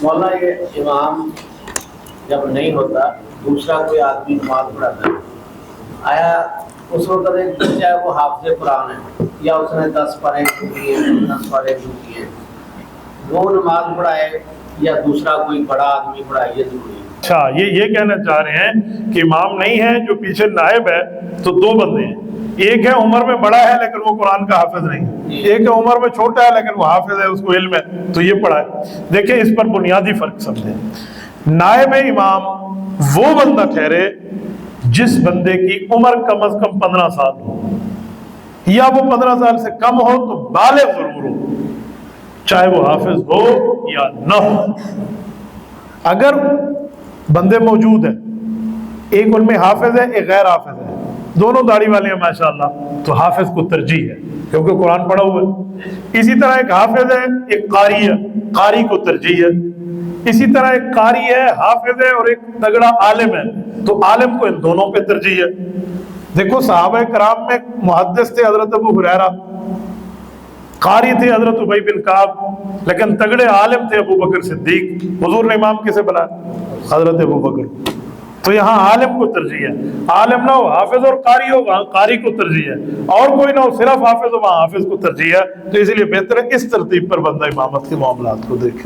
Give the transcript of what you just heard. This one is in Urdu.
مولانا یہ امام جب نہیں ہوتا دوسرا کوئی آدمی نماز پڑھاتا ہے، آیا اس وقت ایک بچہ ہے وہ حافظ قرآن ہے یا اس نے 10 پارے کیے 10 پارے کیے، وہ نماز پڑھائے یا دوسرا کوئی بڑا آدمی پڑھائے، یہ ضروری ہے؟ اچھا، یہ کہنا چاہ رہے ہیں کہ امام نہیں ہے، جو پیچھے نائب ہے تو دو بندے ہیں، ایک ہے عمر میں بڑا ہے لیکن وہ قرآن کا حافظ نہیں، ایک ہے عمر میں چھوٹا ہے لیکن وہ حافظ ہے، اس کو علم ہے تو یہ پڑھائے۔ دیکھیں اس پر بنیادی فرق سمجھیں، نائب امام وہ بندہ ٹھہرے جس بندے کی عمر کم از کم 15 سال ہو، یا وہ 15 سال سے کم ہو تو بالغ ضرور ہو، چاہے وہ حافظ ہو یا نہ ہو۔ اگر بندے موجود ہیں، ایک ان میں حافظ ہے ایک غیر حافظ ہے، دونوں داڑھی والے ہیں ماشاءاللہ، تو حافظ کو ترجیح ہے کیونکہ قرآن پڑھا ہوا ہے۔ اسی طرح ایک حافظ ہے ایک قاری ہے، قاری کو ترجیح ہے۔ اسی طرح ایک قاری ہے حافظ ہے اور ایک تگڑا عالم ہے، تو عالم کو ان دونوں پہ ترجیح ہے۔ دیکھو صحابہ کرام میں محدث تھے حضرت ابو ہریرہ، قاری تھے حضرت ابی بن کعب، لیکن تگڑے عالم تھے ابو بکر صدیق۔ حضور نے امام کسے بنایا؟ حضرت ابو بکر۔ تو یہاں عالم کو ترجیح ہے، عالم نہ ہو حافظ اور قاری ہو وہاں قاری کو ترجیح ہے، اور کوئی نہ ہو صرف حافظ ہو وہاں حافظ کو ترجیح ہے۔ تو اس لیے بہتر ہے اس ترتیب پر بندہ امامت کے معاملات کو دیکھے۔